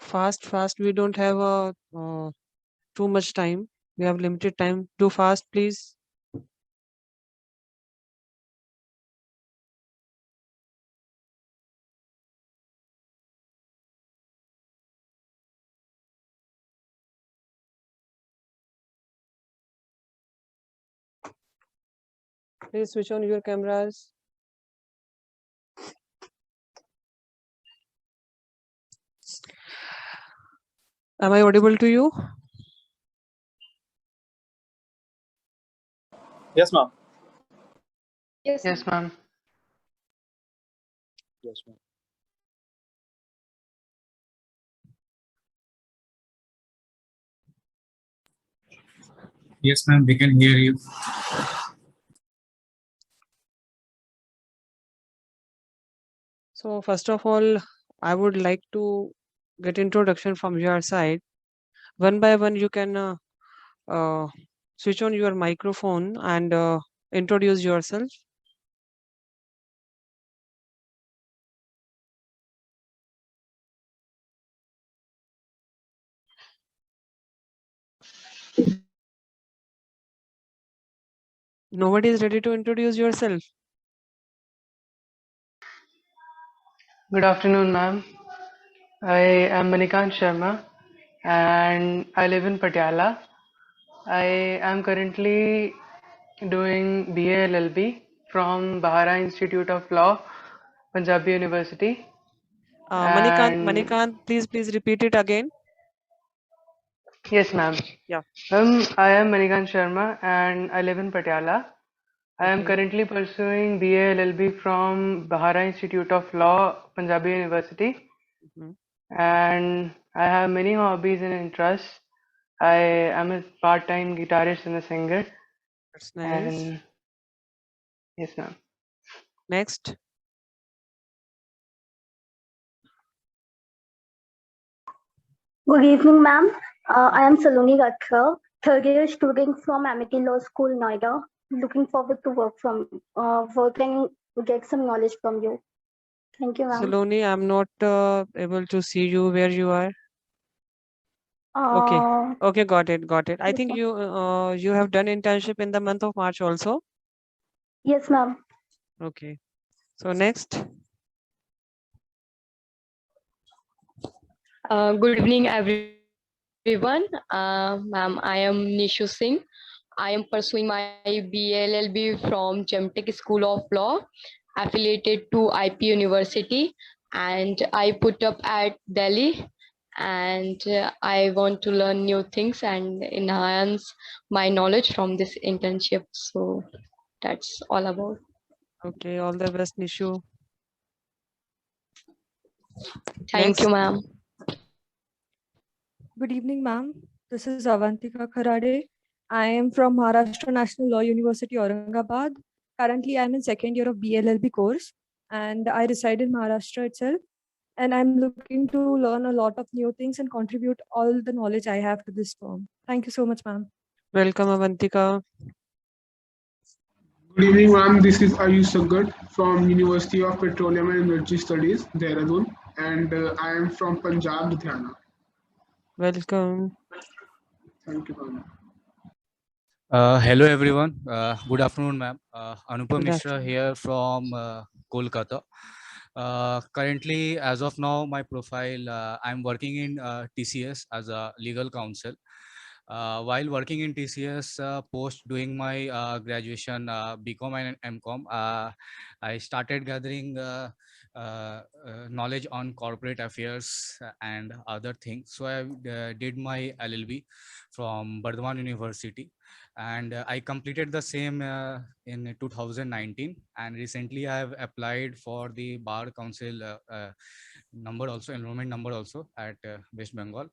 Fast. We don't have too much time. We have limited time. Do fast, please. Please switch on your cameras. Am I audible to you? Yes, ma'am. Yes, ma'am. Yes, ma'am. Yes, ma'am, we can hear you. So first of all, I would like to get introduction from your side. One by one, you can switch on your microphone and introduce yourself. Nobody is ready to introduce yourself. Good afternoon, ma'am. I am Manikant Sharma and I live in Patiala. I am currently doing BA LLB from Bahara Institute of Law, Punjabi University. Manikant, please repeat it again. Yes, ma'am. Yeah. I am Manikant Sharma and I live in Patiala. I am Okay. currently pursuing BA LLB from Bahara Institute of Law, Punjabi University. Mhm. And I have many hobbies and interests. I am a part-time guitarist and a singer. That's nice. And yes, ma'am. Next. Good evening, ma'am. I am Saloni Rathra, third year student from Amity Law School, Noida. Looking forward to work and get some knowledge from you. Thank you, ma'am. Saloni, I'm not able to see you where you are. Okay, got it. I think you have done internship in the month of March also. Yes, ma'am. Okay. So next. Good evening, everyone. Ma'am, I am Nishu Singh. I am pursuing my BLLB from Gemtech School of Law, affiliated to IP University, and I put up at Delhi. And I want to learn new things and enhance my knowledge from this internship. So that's all about. Okay, all the best, Nishu. Thank you, ma'am. Good evening, ma'am. This is Avantika Kharade. I am from Maharashtra National Law University, Aurangabad. Currently, I'm in second year of BLLB course, and I reside in Maharashtra itself. And I'm looking to learn a lot of new things and contribute all the knowledge I have to this firm. Thank you so much, ma'am. Welcome, Avantika. Good evening, ma'am. This is Ayush Sagat from University of Petroleum and Energy Studies, Dehradun, and I am from Punjab, Ludhiana. Welcome. Thank you, ma'am. Hello everyone. Good afternoon, ma'am. Anupam Good Mishra here from Kolkata. Currently, as of now, my profile, I'm working in TCS as a legal counsel. While working in TCS, post doing my graduation, BCom and MCom, I started gathering knowledge on corporate affairs and other things. So I did my LLB from Bardhaman University, and I completed the same in 2019. And recently I have applied for the Bar Council enrollment number also at West Bengal,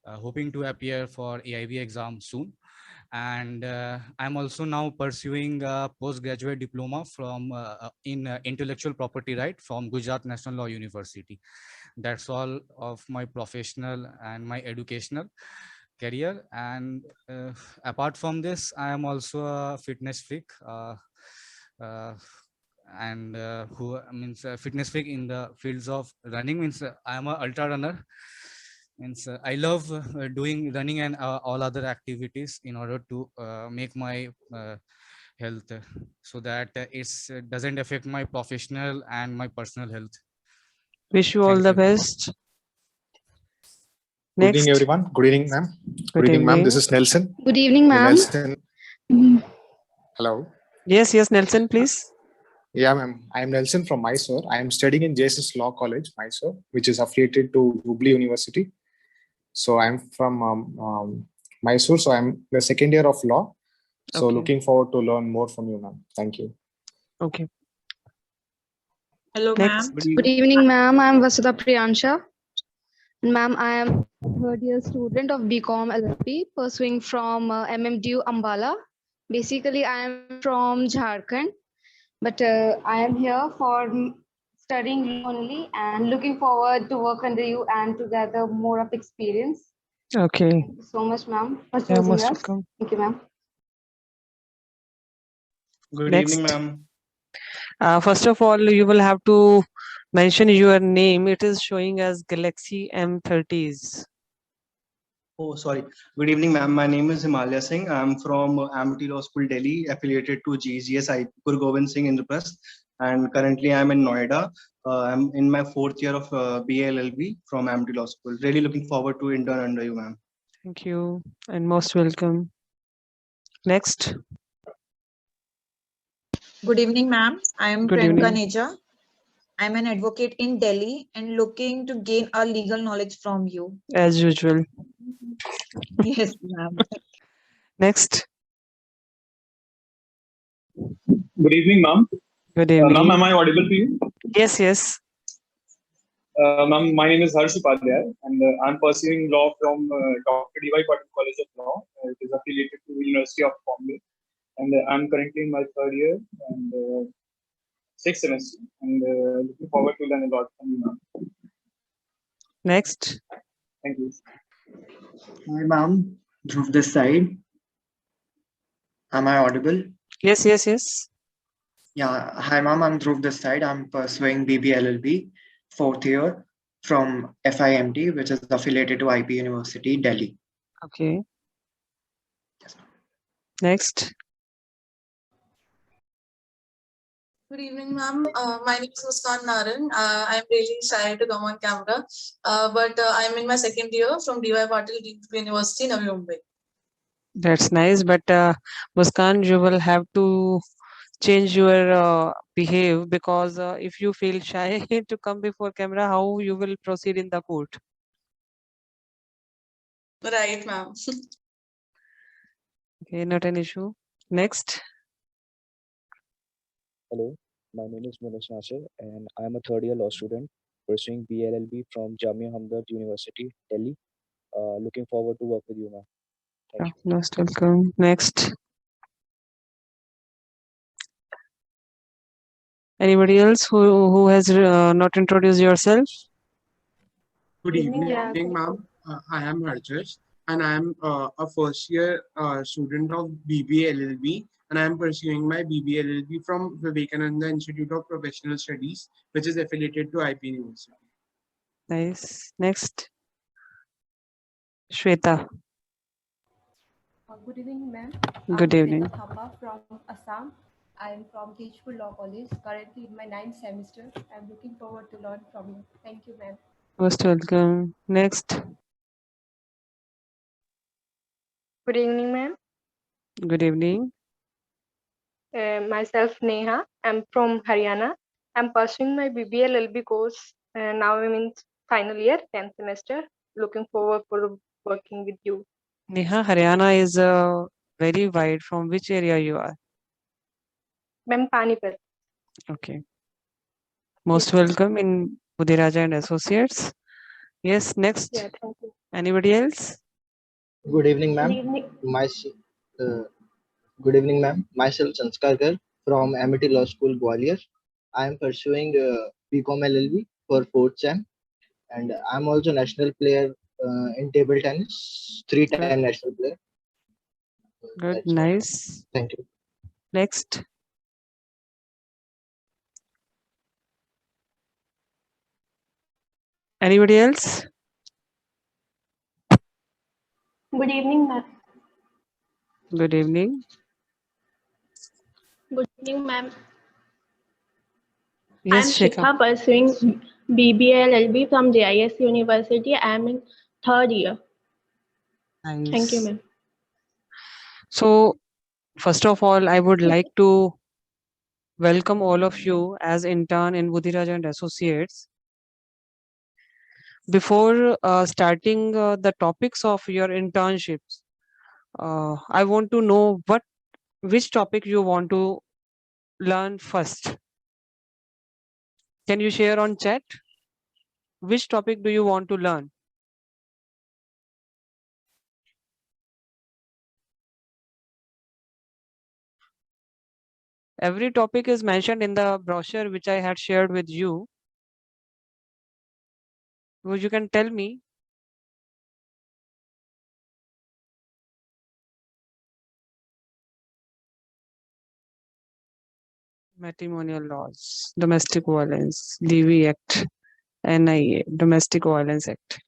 hoping to appear for AIB exam soon. And I'm also now pursuing a postgraduate diploma from in intellectual property right from Gujarat National Law University. That's all of my professional and my educational career. And apart from this, I am also a fitness freak, and who means fitness freak in the fields of running. Means I am a ultra runner, Means I love running and all other activities in order to make my health so that it doesn't affect my professional and my personal health. Wish you all Thank the you. best. Good evening, Next. everyone. Good evening, ma'am. Good evening, ma'am. evening. This is Nelson. Good evening, Yeah, ma'am. Nelson. Hello. Yes, Nelson, please. Yeah, ma'am. I am Nelson from Mysore. I am studying in JSS Law College, Mysore, which is affiliated to Hubli University. So I'm from Mysore. So I'm the second year of law. So Okay. looking forward to learn more from you, ma'am. Thank you. Okay. Hello, Next. ma'am. Good evening, ma'am. I am Vasudha Priyansha. Ma'am, I am third year student of BCom LLB pursuing from MMDU Ambala. Basically, I am from Jharkhand, but I am here for studying law only and looking forward to work under you and to gather more of experience. Okay. Thank you so much, ma'am, for Yeah, choosing most us. welcome. Thank you, ma'am. Good Next. evening, ma'am. First of all, you will have to mention your name. It is showing as Galaxy M30s. Oh, sorry. Good evening, ma'am. My name is Himalaya Singh. I'm from Amity Law School, Delhi, affiliated to GGS Guru Gobind Singh Indraprasth, and currently I'm in Noida. I'm in my fourth year of BLLB from Amity Law School. Really looking forward to intern under you, ma'am. Thank you and most welcome. Next. Good evening, ma'am. I am Good Priyanka evening. Neja. I'm an advocate in Delhi and looking to gain a legal knowledge from you. As usual. Yes, ma'am. Next. Good evening, ma'am. Good evening. Ma'am, am I audible to you? Yes. Ma'am, my name is Harsh Upadhyay, and I'm pursuing law from Dr. D.Y. Patil College of Law. It is affiliated to the University of Bombay, and I'm currently in my third year and sixth semester, and looking forward to learn a lot from you, ma'am. Next. Thank you. Hi, ma'am. Dhruv this side. Am I audible? Yes. Yeah. Hi, ma'am. I'm Dhruv this side. I'm pursuing BBLLB, fourth year from FIMT, which is affiliated to IP University, Delhi. Okay. Next. Good evening, ma'am. My name is Muskan Naran. I'm really shy to come on camera, but I'm in my second year from D.Y. Patil University, Navi Mumbai. That's nice. But Muskan, you will have to change your behave, because if you feel shy to come before camera, how you will proceed in the court? Right, ma'am. Okay, not an issue. Next. Hello, my name is Manish Nasir and I am a third year law student pursuing BLLB from Jamia Hamdard University, Delhi. Looking forward to work with you, ma'am. Thank you. Most welcome. Next. Anybody else who has not introduced yourself? Good evening, ma'am. I am Harjesh, and I am a first year student of BBLLB, and I am pursuing my BBLLB from Vivekananda Institute of Professional Studies, which is affiliated to IP University. Nice. Next. Shweta. Good evening, ma'am. Good I'm evening. Shweta Thapa from Assam. I am from Tejpur Law College, currently in my 9th semester. I'm looking forward to learn from you. Thank you, ma'am. Most welcome. Next. Good evening, ma'am. Good evening. Myself Neha. I'm from Haryana. I'm pursuing my BBL LLB course. Now I'm in final year, 10th semester. Looking forward for working with you. Neha, Haryana is very wide. From which area you are? Ma'am, Panipat. Okay. Most welcome in Budiraja and Associates. Yes, next. Yeah, thank you. Anybody else? Good evening, Good ma'am. evening. Good evening, ma'am. Myself, Sanskar Garg from Amity Law School, Gwalior. I am pursuing BCom LLB for fourth sem, and I'm also national player in table tennis, three-time national player. Good, That's all. nice. Thank you. Next. Anybody else? Good evening, ma'am. Good evening. Good evening, ma'am. I Yes, am Shikha. Shikha pursuing BBA LLB from JIS University. I am in third year. Thank you, Nice. ma'am. So, first of all, I would like to welcome all of you as intern in Budhiraj and Associates. Before starting the topics of your internships, I want to know which topic you want to learn first. Can you share on chat? Which topic do you want to learn? Every topic is mentioned in the brochure which I had shared with you. So you can tell me. Matrimonial laws, domestic violence, DV Act, NIA, Domestic Violence Act.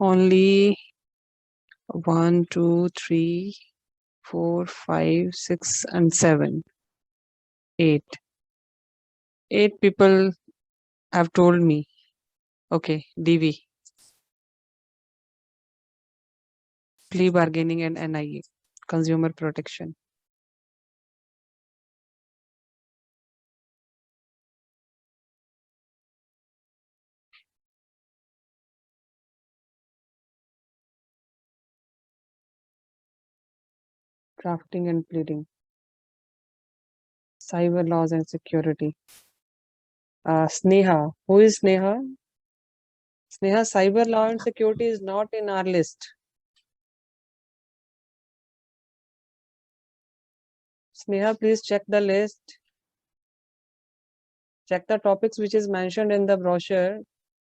Only 1, 2, 3, 4, 5, 6, and 7, 8. 8 people have told me. Okay, DV. Plea bargaining and NIA, consumer protection. Drafting and pleading. Cyber laws and security. Sneha. Who is Sneha? Sneha, cyber law and security is not in our list. Sneha, please check the list. Check the topics which is mentioned in the brochure.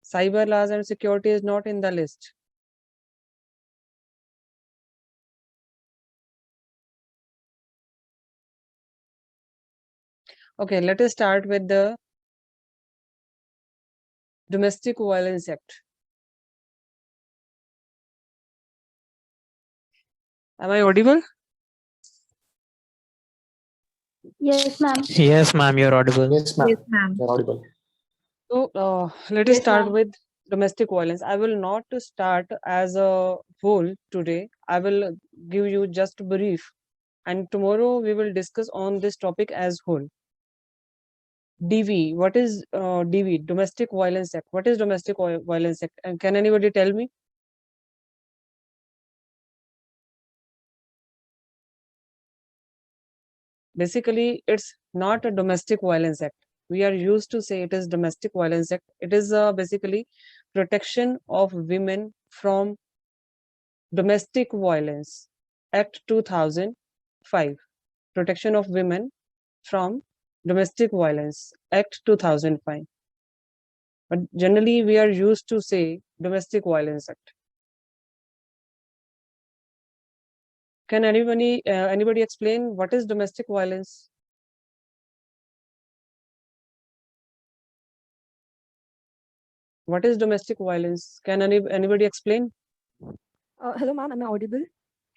Cyber laws and security is not in the list. Okay, let us start with the Domestic Violence Act. Am I audible? Yes, ma'am. Yes, ma'am, you're audible. Yes, ma'am. Yes, ma'am. You're audible. So let us Yes, start ma'am. with domestic violence. I will not start as a whole today. I will give you just brief, and tomorrow we will discuss on this topic as whole. DV. What is DV? Domestic Violence Act. What is Domestic Violence Act? And can anybody tell me? Basically, it's not a Domestic Violence Act. We are used to say it is Domestic Violence Act. It is basically protection of women from Domestic Violence Act 2005. Protection of Women from Domestic Violence Act 2005. But generally, we are used to say Domestic Violence Act. Can anybody explain what is domestic violence? What is domestic violence? Can anybody explain? Hello, ma'am. Am I audible?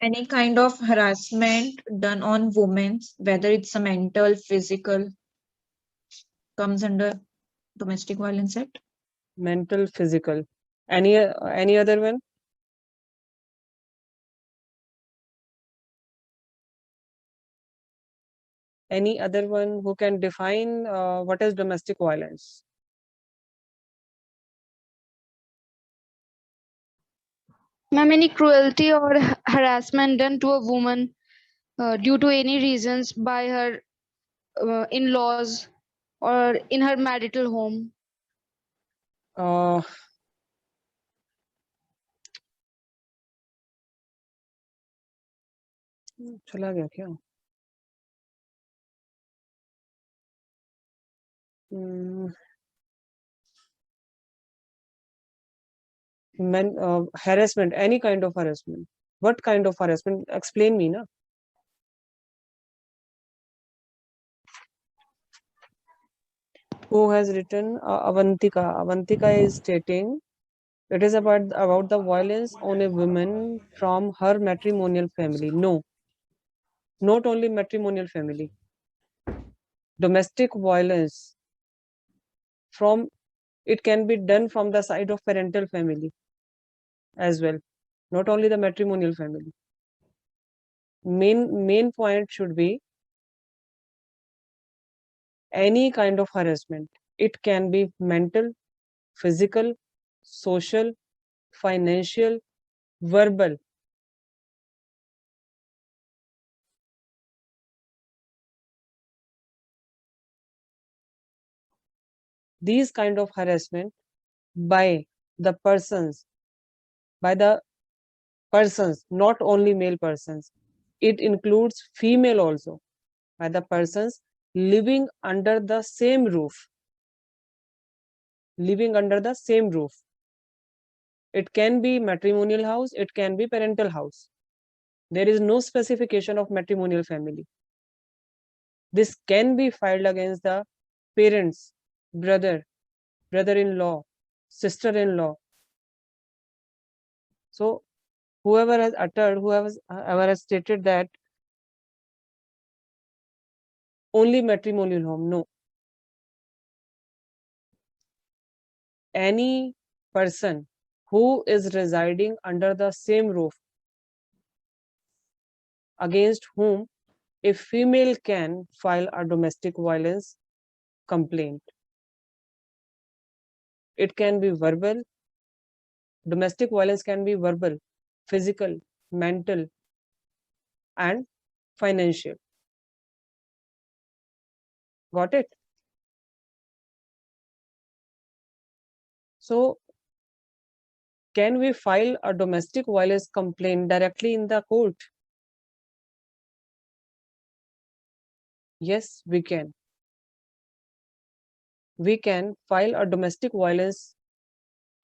Any kind of harassment done on women, whether it's a mental, physical, comes under Domestic Violence Act. Mental, physical. Any other one? Any other one who can define what is domestic violence? Ma'am, any cruelty or harassment done to a woman due to any reasons by her in-laws or in her marital home. चला गया क्या? harassment, any kind of harassment. What kind of harassment? Explain me, na. Who has written? Avantika. Avantika is stating it is about the violence on a woman from her matrimonial family. No, not only matrimonial family. Domestic violence from, it can be done from the side of parental family as well, not only the matrimonial family. Main point should be any kind of harassment. It can be mental, physical, social, financial, verbal. These kind of harassment by the persons, not only male persons. It includes female also, by the persons living under the same roof. Living under the same roof. It can be matrimonial house, it can be parental house. There is no specification of matrimonial family. This can be filed against the parents, brother-in-law, sister-in-law. So whoever has uttered, whoever has stated that only matrimonial home, no. Any person who is residing under the same roof, against whom a female can file a domestic violence complaint. It can be verbal. Domestic violence can be verbal, physical, mental, and financial. Got it? So, can we file a domestic violence complaint directly in the court? Yes, we can. We can file a domestic violence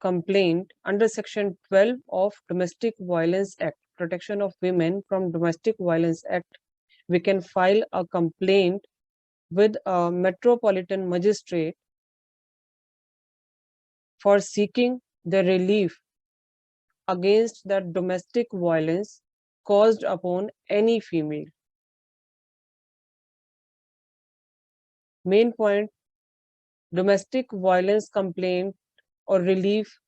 complaint under Section 12 of Domestic Violence Act, Protection of Women from Domestic Violence Act. We can file a complaint with a metropolitan magistrate for seeking the relief against the domestic violence caused upon any female. Main point, domestic violence complaint or relief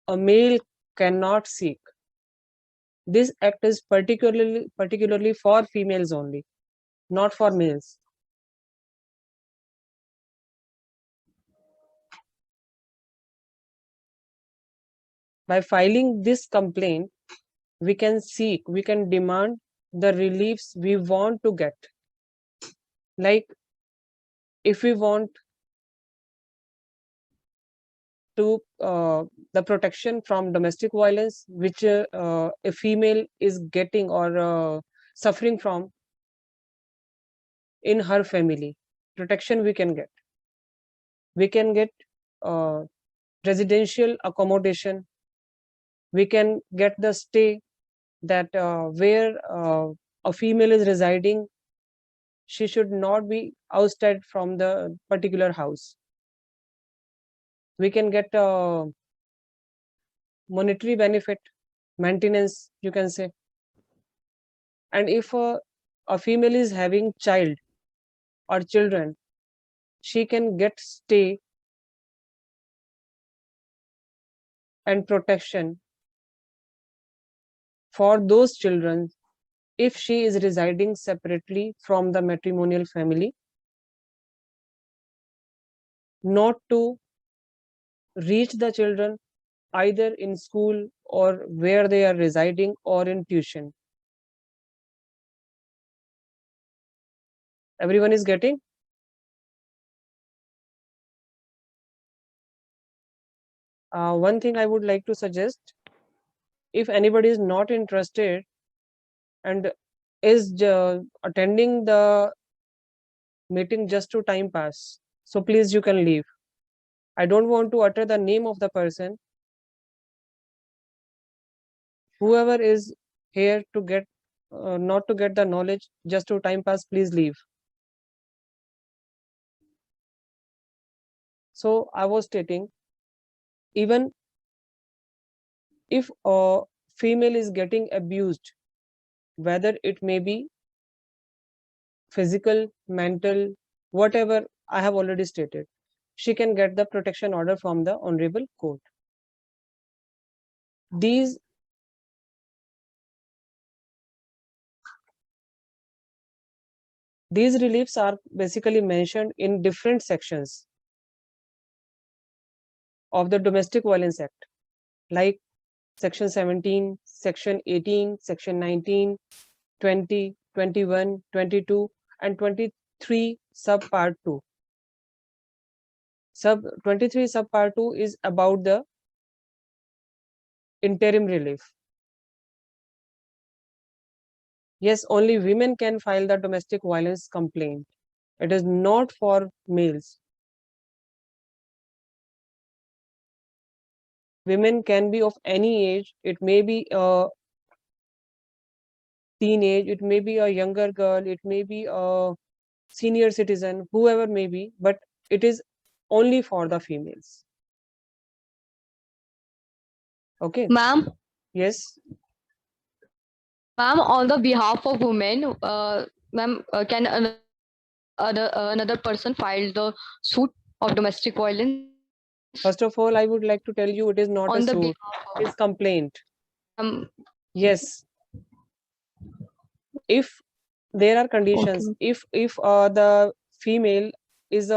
a male cannot seek. This act is particularly for females only, not for males. By filing this complaint, we can seek, we can demand the reliefs we want to get. Like if we want to the protection from domestic violence, which a female is getting or suffering from in her family, protection we can get. We can get residential accommodation. We can get the stay that where a female is residing, she should not be ousted from the particular house. We can get monetary benefit, maintenance, you can say. And if a female is having child or children, she can get stay and protection for those children if she is residing separately from the matrimonial family, not to reach the children either in school or where they are residing or in tuition. Everyone is getting? One thing I would like to suggest, if anybody is not interested and is attending the meeting just to time pass, so please you can leave. I don't want to utter the name of the person, Whoever is here to get, not to get the knowledge, just to time pass, please leave. So I was stating, even if a female is getting abused, whether it may be physical, mental, whatever I have already stated, she can get the protection order from the Honorable Court. These reliefs are basically mentioned in different sections of the Domestic Violence Act, like Section 17, Section 18, Section 19, 20, 21, 22, and 23 subpart 2. 23 subpart 2 is about the interim relief. Yes, only women can file the domestic violence complaint. It is not for males. Women can be of any age. It may be a teenage, it may be a younger girl, it may be a senior citizen, whoever may be, but it is only for the females. Okay. Ma'am? Yes. Ma'am, on the behalf of women, ma'am, can another person file the suit of domestic violence? First of all, I would like to tell you, it is not On a the suit, it is complaint. Yes. If there are conditions, Okay. if the female is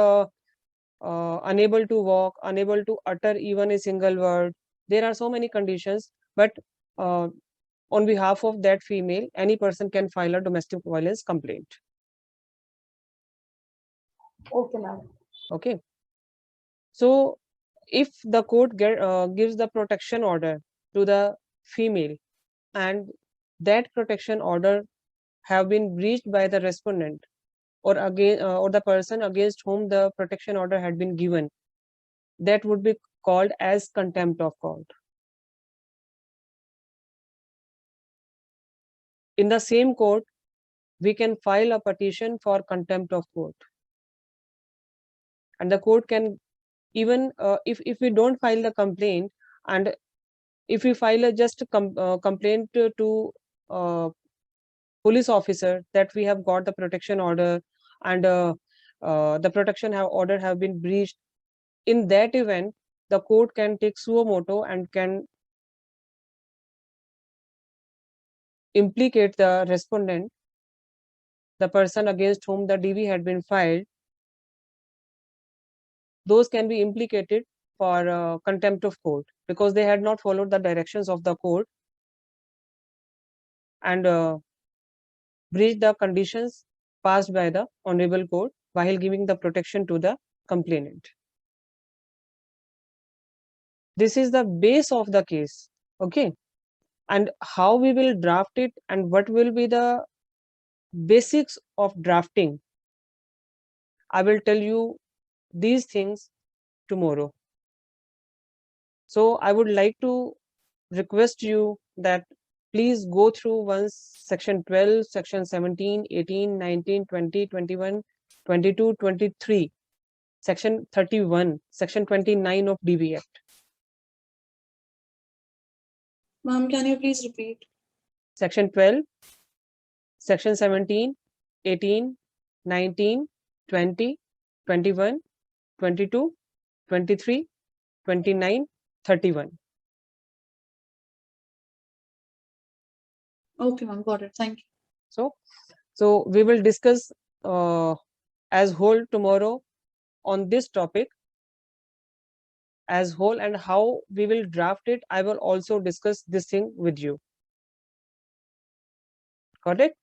unable to walk, unable to utter even a single word, there are so many conditions, but on behalf of that female, any person can file a domestic violence complaint. Okay, ma'am. Okay. So if the court gives the protection order to the female, and that protection order have been breached by the respondent, or again, or the person against whom the protection order had been given, that would be called as contempt of court. In the same court, we can file a petition for contempt of court, and the court can even if we don't file the complaint, and if we file a just complaint to police officer that we have got the protection order and the protection order have been breached, in that event the court can take suo moto and can implicate the respondent, the person against whom the DV had been filed. Those can be implicated for contempt of court because they had not followed the directions of the court and breached the conditions passed by the Honorable Court while giving the protection to the complainant. This is the base of the case. Okay. And how we will draft it and what will be the basics of drafting, I will tell you these things tomorrow. So I would like to request you that please go through once section 12, section 17, 18, 19, 20, 21, 22, 23, section 31, section 29 of DV Act. Ma'am, can you please repeat? Section 12, section 17, 18, 19, 20, 21, 22, 23, 29, 31. Okay, ma'am, got it. Thank you. So we will discuss as whole tomorrow on this topic as whole, and how we will draft it. I will also discuss this thing with you. Got it?